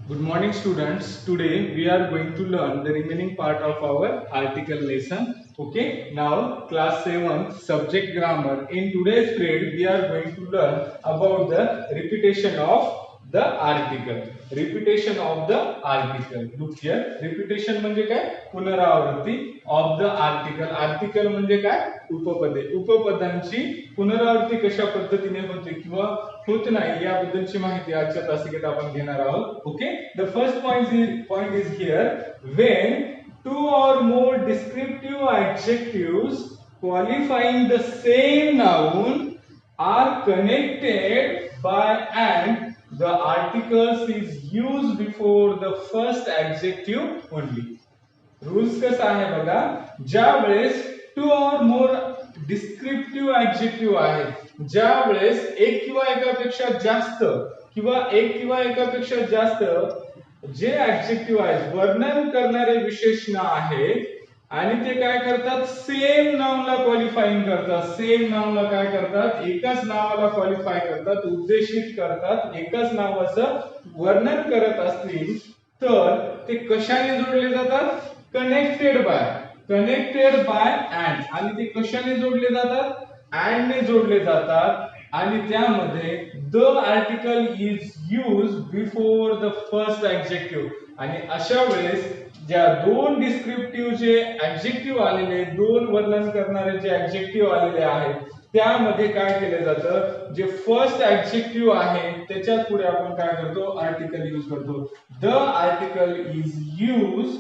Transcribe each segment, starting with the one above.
Good morning, students. Today we are going to learn the remaining part of our article lesson. Okay, now class 7 subject grammar. In today's period, we are going to learn about the repetition of the article. Repetition of the article. Look here. Repetition म्हणजे काय? पुनरावृत्ती of the article. Article म्हणजे काय? उपपदे. उपपदांची पुनरावृत्ती कशा पद्धतीने होते किंवा होत नाही याबद्दलची माहिती आजच्या तासिकेत आपण घेणार आहोत. Okay, the first point is here when two or more descriptive adjectives qualifying the same noun are connected by and the articles is used before the first adjective only. Rules कसा आहे बघा, ज्या वेळेस to or more descriptive adjective आहेत, ज्या वेळेस एक किंवा एकापेक्षा जास्त किंवा एक किंवा एकापेक्षा जास्त जे ऍडजेक्टिव्ह आहेत, वर्णन करणारे विशेषण आहेत आणि ते काय करतात, सेम नाउनला क्वालिफाईंग करतात. सेम नाउनला काय करतात, एकाच नावाला क्वालिफाय करतात, उद्देशित करतात, एकाच नावाचं वर्णन करत असतील तर ते कशाने जोडले जातात, कनेक्टेड बाय अँड. आणि ते कशाने जोडले जातात, अँड ने जोडले जातात आणि त्यामध्ये the article is use before the first adjective. आणि अशा वेळेस ज्या दोन डिस्क्रिप्टिव्ह जे ऍडजेक्टिव्ह आलेले, दोन वर्णन करणारे जे ऍडजेक्टिव्ह आलेले आहेत त्यामध्ये काय केलं जातं, जे फर्स्ट ऍडजेक्टिव्ह आहे त्याच्यात पुढे आपण काय करतो, आर्टिकल यूज करतो. The article is use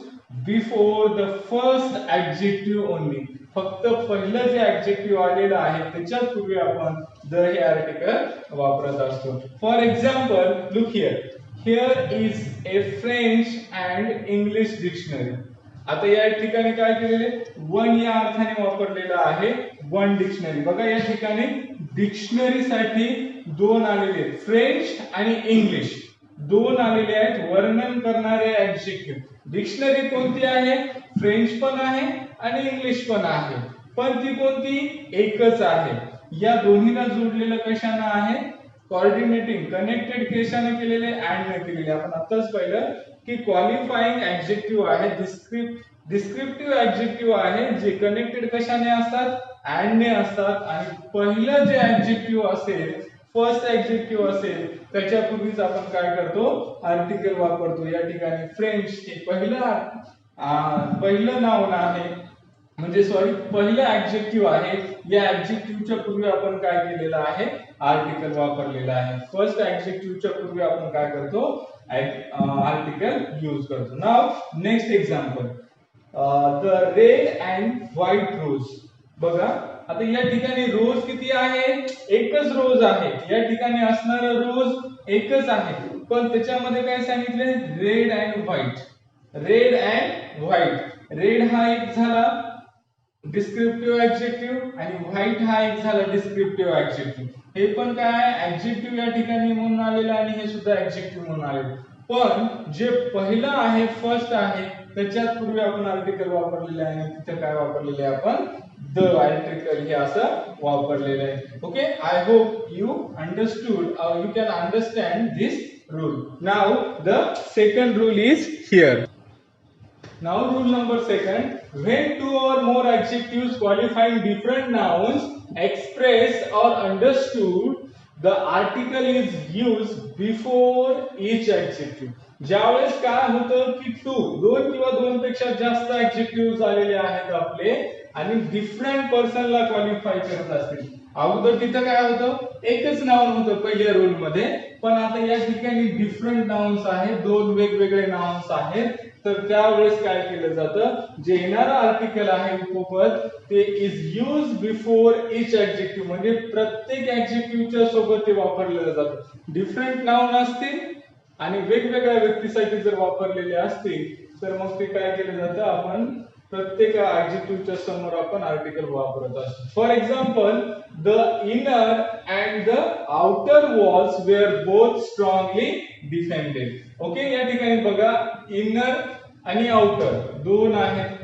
before the first adjective only. फक्त पहिलं जे ऍडजेक्टिव्ह आलेलं आहे त्याच्यात पूर्वी आपण द हे आर्टिकल वापरत असतो. For example, look here is a French and English dictionary. आता या ठिकाणी काय केलेले, वन या अर्थाने वापरलेला आहे, वन डिक्शनरी. बघा या ठिकाणी डिक्शनरी साठी दोन आलेले, फ्रेंच आणि इंग्लिश दोन आलेले आहेत वर्णन करणारे ऍडजेक्टिव्ह. डिक्शनरी कोणती आहे, फ्रेंच पण आहे आणि इंग्लिश पण आहे, पण ती कोणती, एकच आहे. या दोन्हीला जोडलेलं कशाने आहे, कोऑर्डिनेटिंग, कनेक्टेड कशाने केलेले, अँड ने केलेले. आपण आताच पाहिलं की क्वालिफाईंग ऍडजेक्टिव्ह आहे, डिस्क्रिप्टिव्ह ऍडजेक्टिव्ह आहे जे कनेक्टेड कशाने असतात, अँड ने असतात. आणि पहिलं जे ऍडजेक्टिव्ह असेल, फर्स्ट ऍडजेक्टिव्ह असेल त्याच्यापूर्वीच आपण काय करतो, आर्टिकल वापरतो. या ठिकाणी फ्रेंच हे पहिलं नाउन आहे, म्हणजे सॉरी पहिलं ऍडजेक्टिव्ह आहे. या ऍडजेक्टिव्हच्या पूर्वी आपण काय केलेलं आहे, आर्टिकल वापरलेला आहे. फर्स्ट ऍडजेक्टिव्हच्या पूर्वी आपण काय करतो, आर्टिकल यूज करतो. Now next example, the red and white rose. बघा आता या ठिकाणी रोज किती आहे, एकच रोज आहे. या ठिकाणी असणारा रोज एकच आहे, पण त्याच्यामध्ये काय सांगितले, red and white. Red and white, red हा एक झाला डिस्क्रिप्टिव्ह ऍडजेक्टिव्ह आणि व्हाईट हा एक झाला डिस्क्रिप्टिव्ह ऍडजेक्टिव्ह. हे पण काय ऍडजेक्टिव्ह या ठिकाणी म्हणून आलेला आणि हे सुद्धा ऍडजेक्टिव्ह म्हणून आलेलं. पण जे पहिलं आहे, फर्स्ट आहे, त्याच्यात पूर्वी आपण आर्टिकल वापरलेले आहे आणि तिथे काय वापरलेले आहे, आपण द आर्टिकल हे असं वापरलेलं आहे. Okay, I hope you understood or you can understand this rule. Now the second rule is here. Now rule number second, when two or more adjectives qualifying different nouns express or understood, the article is used before each adjective. ज्यावेळेस काय होतं की दोन किंवा दोन पेक्षा जास्त adjective आलेले आहेत आपले आणि डिफरंट पर्सनला क्वालिफाय करत असतील. अगोदर तिथं काय होतं, एकच नाउन होतं पहिल्या रूल मध्ये, पण आता या ठिकाणी डिफरंट नाउन्स आहेत, दोन वेगवेगळे नाउन्स आहेत. तर त्यावेळेस काय केलं जातं, जे येणारं आर्टिकल आहे उपपद ते is use before each adjective, म्हणजे प्रत्येक ऍडजेक्टिव्हच्या सोबत ते वापरलेलं जातं. डिफरंट नाउन असतील आणि वेगवेगळ्या व्यक्तीसाठी जर वापरलेले असतील तर मग ते काय केलं जातं, आपण प्रत्येक ऍडजेक्टिव्हच्या समोर आपण आर्टिकल वापरत असतो. For example, the inner and the outer walls were both strongly defended. Okay, या ठिकाणी बघा इनर आणि आउटर दोन आहेत,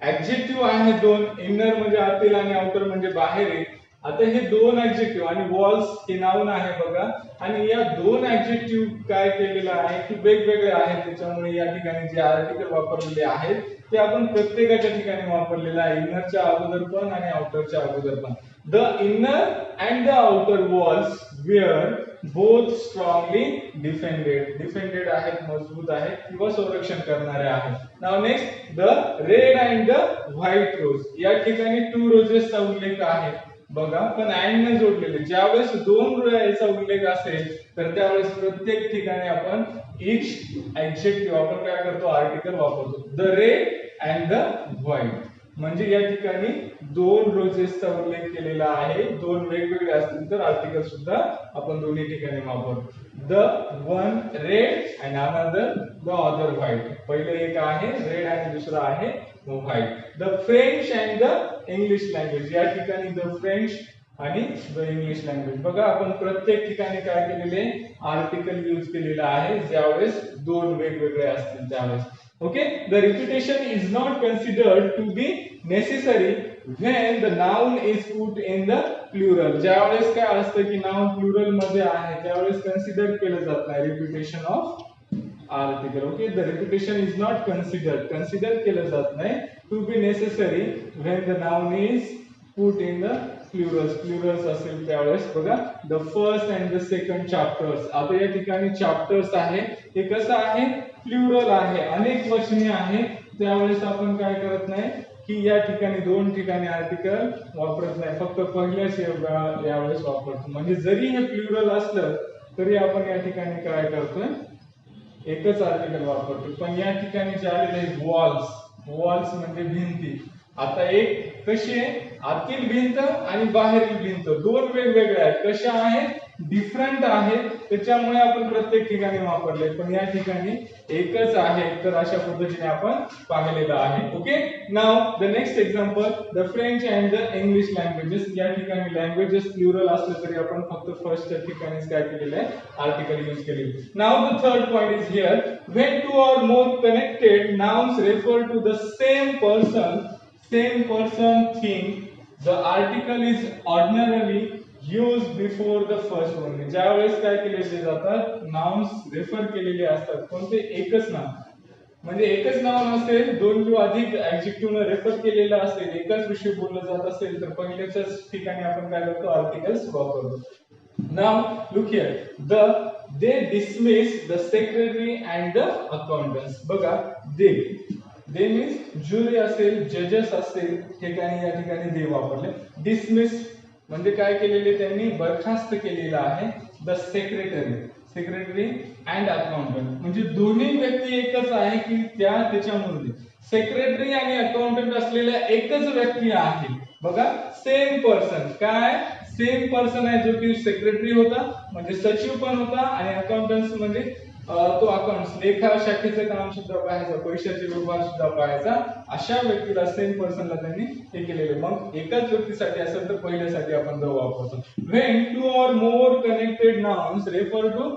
ऍडजेक्टिव्ह आहे दोन. इनर म्हणजे आतील आणि आउटर म्हणजे बाहेर आहे. आता हे दोन ऍडजेक्टिव्ह आणि वॉल्स हे नाउन आहे बघा, आणि या दोन ऍडजेक्टिव्ह काय केलेलं आहे की वेगवेगळे आहेत, त्याच्यामुळे या ठिकाणी जे आर्टिकल वापरलेले आहेत ते आपण प्रत्येकाच्या ठिकाणी वापरलेलं आहे, इनरच्या अगोदर पण आणि आउटरच्या अगोदर पण. The inner and the outer walls were both strongly defended आहेत, मजबूत आहेत किंवा संरक्षण करणारे आहेत. Now next the red and the white rose, या ठिकाणी 2 रोजेसचा उल्लेख आहे बघा, पण अँड ने जोडलेले. ज्यावेळेस 2 याचा उल्लेख असेल तर त्यावेळेस प्रत्येक ठिकाणी आपण इच ऍडजेक्टिव्ह आपण काय करतो, आर्टिकल वापरतो. The red and the white म्हणजे या ठिकाणी 2 रोजेसचा उल्लेख केलेला आहे, 2 वेगवेगळे असतील तर आर्टिकल सुद्धा आपण दोन्ही ठिकाणी वापरतो. The one red and another the other white, पहिले एक आहे रेड आणि दुसरा आहे white. The French and the English language, या ठिकाणी द फ्रेंच आणि द इंग्लिश लँग्वेज बघा, आपण प्रत्येक ठिकाणी काय केलेले आर्टिकल यूज केलेला आहे ज्यावेळेस 2 वेगवेगळे असतील त्यावेळेस. Okay, the repetition is not considered to be necessary when the noun is put in the plural. ज्यावेळेस काय असतं की नाउन प्लुरल मध्ये आहे त्यावेळेस कन्सिडर केलं जात नाही repetition of article. Okay, the repetition is not consider केलं जात नाही to be necessary when the noun is put in the plurals असेल त्यावेळेस बघा. The first and the second chapters, आता या ठिकाणी चॅप्टर्स आहे हे कसं आहे, प्लुरल आहे, अनेक वचने आहे, त्यावेळेस आपण काय करत नाही की या ठिकाणी 2 ठिकाणी आर्टिकल वापरत नाही, फक्त पहिल्याच यावेळेस वापरतो. म्हणजे जरी हे प्लुरल असलं तरी आपण या ठिकाणी काय करतोय, एकच आर्टिकल वापरतो. पण या ठिकाणी जे आलेले वॉल्स म्हणजे भिंती. आता एक कशी आहे, आतील भिंत आणि बाहेरील भिंत 2 वेगवेगळे आहेत, कशा आहेत, डिफरंट आहेत, त्याच्यामुळे आपण प्रत्येक ठिकाणी वापरले. पण या ठिकाणी एकच आहे, तर अशा पद्धतीने आपण पाहिलेलं आहे. Okay, now the next example, the French and the English languages. या ठिकाणी लँग्वेजेस प्लुरल असले तरी आपण फक्त फर्स्टच्या ठिकाणीच काय केलेलं आहे, आर्टिकल यूज केले. Now the third point is here, when 2 or more connected nouns refer to the same person, thing, the article is ordinarily used before the first one. ज्यावेळेस काय केलेले जातात, नाउन्स रेफर केलेले असतात कोणते, एकच नाव, म्हणजे एकच नाव असेल, 2 किंवा अधिक ऍडजेक्टिव्ह रेफर केलेलं असेल, एकाच विषयी बोललं जात असेल तर पहिल्याच ठिकाणी आपण काय करतो, आर्टिकल्स वापरतो. Now look here, they dismiss the secretary and the accountants. बघा, they means जुरी असेल, जजेस असेल, ठिकाणी या ठिकाणी दे वापरले. डिसमिस म्हणजे काय केलेले, त्यांनी बरखास्त केलेला आहे. द सेक्रेटरी अँड अकाउंटंट म्हणजे दोन्ही व्यक्ती एकच आहे की त्याच्यामध्ये सेक्रेटरी आणि अकाउंटंट असलेल्या एकच व्यक्ती आहे. बघा, सेम पर्सन, काय सेम पर्सन आहे, जो की सेक्रेटरी होता म्हणजे सचिव पण होता, आणि अकाउंटंट्स म्हणजे तो अकाउंट्स लेखा शाखेचं काम सुद्धा पाहायचा, पैशाचे व्यवहार सुद्धा पाहायचा, अशा व्यक्तीला सेम पर्सनला त्यांनी हे केलेले. मग एकाच व्यक्तीसाठी असेल तर पहिल्यासाठी आपण द वापरतो. when 2 or more connected nouns refer to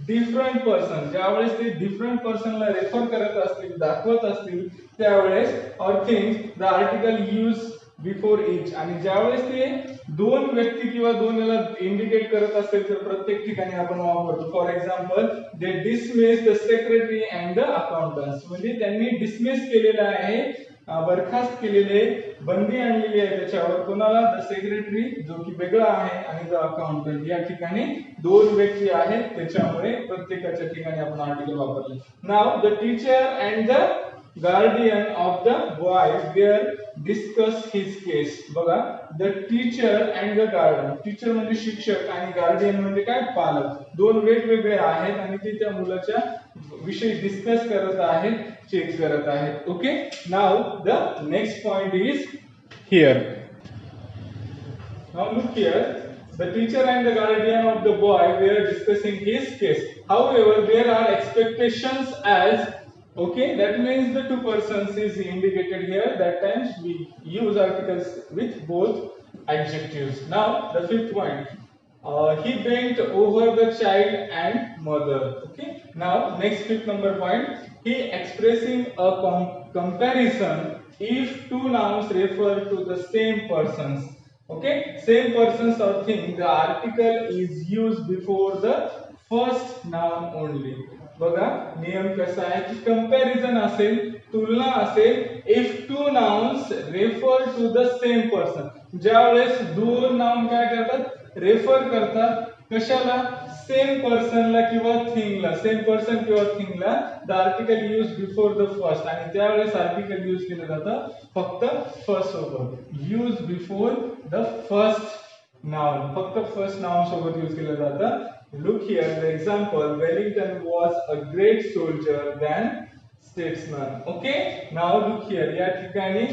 different person, ज्यावेळेस ते डिफरंट पर्सनला रेफर करत असतील, दाखवत असतील त्यावेळेस or things, the article use before each, आणि ज्यावेळेस ते 2 व्यक्ती किंवा 2 याला इंडिकेट करत असेल तर प्रत्येक ठिकाणी आपण वापरतो. For example, they dismiss the secretary and the accountants, म्हणजे त्यांनी डिसमिस केलेलं आहे, बरखास्त केलेले, बंदी आणलेली आहे त्याच्यावर, कोणाला, द सेक्रेटरी जो की वेगळा आहे, आणि द अकाउंटंट, या ठिकाणी 2 व्यक्ती आहेत, त्याच्यामुळे प्रत्येकाच्या ठिकाणी आपण आर्टिकल वापरले. Now the teacher and the guardian of the boy were discuss his case. बघा, the teacher and the guardian, teacher म्हणजे शिक्षक आणि गार्डियन म्हणजे काय, पालक, 2 वेगवेगळे आहेत आणि ते त्या मुलाच्या विषयी डिस्कस करत आहेत, चेक करत आहेत. Okay, now the next point is here. Now look here, the teacher and the guardian of the boy were discussing his case. However, there are expectations as, okay, that means the 2 persons is indicated here. That times we use articles with both adjectives. Now the fifth point, he bent over the child and mother. Okay, now next fifth number point, he expressing a comparison if 2 nouns refer to the same persons. Okay, same persons or thing, the article is used before the first noun only. बघा नियम कसा आहे की comparison असेल, तुलना असेल, if two nouns refer to the same person, ज्यावेळेस दोन नाउन काय करतात, रेफर करतात कशाला, सेम पर्सनला किंवा थिंगला, सेम पर्सन किंवा थिंगला, the article use before the first, आणि त्यावेळेस आर्टिकल यूज केलं जातं फक्त फर्स्ट सोबत, use before the first noun, फक्त फर्स्ट नाउन सोबत यूज केलं जातं. Look here the example, Wellington was a great soldier than statesman. Okay, now look here, या ठिकाणी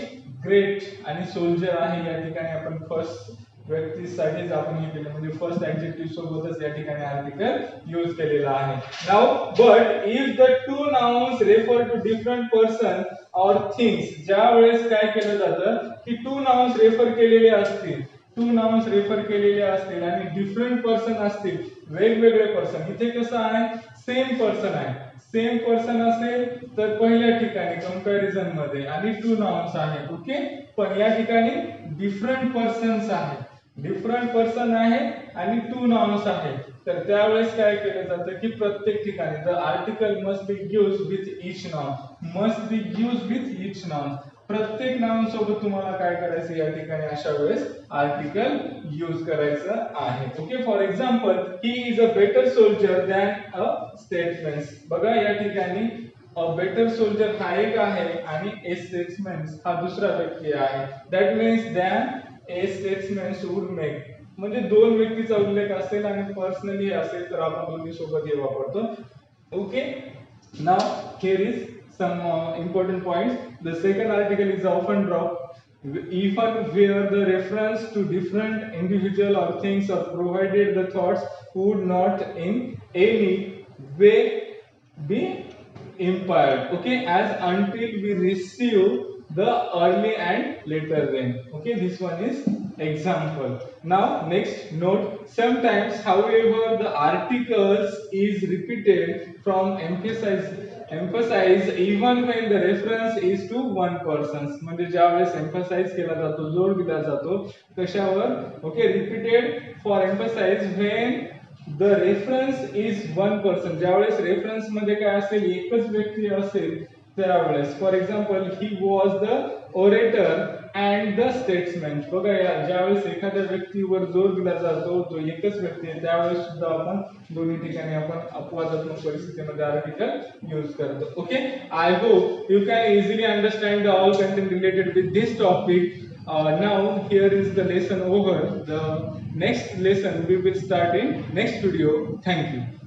great आणि soldier आहे, या ठिकाणी आपण फर्स्ट व्यक्तीसाठीच आपण हे केलं, म्हणजे फर्स्ट ऍडजेक्टिव्ह सोबतच या ठिकाणी आर्टिकल यूज केलेला आहे. Now but if the two nouns refer to different person और थिंग्स, ज्या वेळेस काय केलं जातं की टू नाउन्स रेफर केलेले असतील, टू नाउन्स रेफर केलेले असतील आणि डिफरंट पर्सन असतील, वेगवेगळे पर्सन, इथे कसं आहे सेम पर्सन आहे, सेम पर्सन असेल तर पहिल्या ठिकाणी कंपॅरिझन मध्ये आणि टू नाउन्स आहेत. ओके, पण या ठिकाणी डिफरंट पर्सन्स आहेत, डिफरंट पर्सन आहे आणि टू नाउन्स आहेत, तर त्यावेळेस काय केलं जातं की प्रत्येक ठिकाणी the article must be used with each noun, must be used with each noun, प्रत्येक नाउन सोबत तुम्हाला काय करायचं या ठिकाणी अशा वेळेस आर्टिकल यूज करायचं आहे. Okay, for example he is a better soldier than a statesman, बघा या ठिकाणी अ बेटर सोल्जर हा एक आहे आणि ए स्टेट्समॅन हा दुसरा व्यक्ती आहे. That means than A statesman would make, म्हणजे दोन व्यक्तीचा उल्लेख असेल आणि पर्सनली असेल तर आपण दोन्ही सोबत हे वापरतो. Okay, now here is some important points. The second article is often dropped even where the reference to different individual or things are provided the thoughts would not in any way be impaired. Okay, as until we receive the early and later rain. Okay, this one is example. Now next note, sometimes however the articles is repeated from emphasize even when the reference is to one person, म्हणजे ज्यावेळेस emphasize केला जातो, जोर दिला जातो कशावर, okay, repeated for emphasize when the reference is one person, ज्यावेळेस reference मध्ये काय असेल एकच व्यक्ती असेल त्यावेळेस. For example he was the orator and the statesman, बघा ज्यावेळेस एखाद्या व्यक्तीवर जोर दिला जातो तो एकच व्यक्ती आहे त्यावेळेस सुद्धा आपण दोन्ही ठिकाणी आपण अपवादात्मक परिस्थितीमध्ये आर्टिकल यूज करतो. Okay, I hope you can easily understand the all content related with this topic. Now here is the lesson over. The next lesson we will start in next video. Thank you.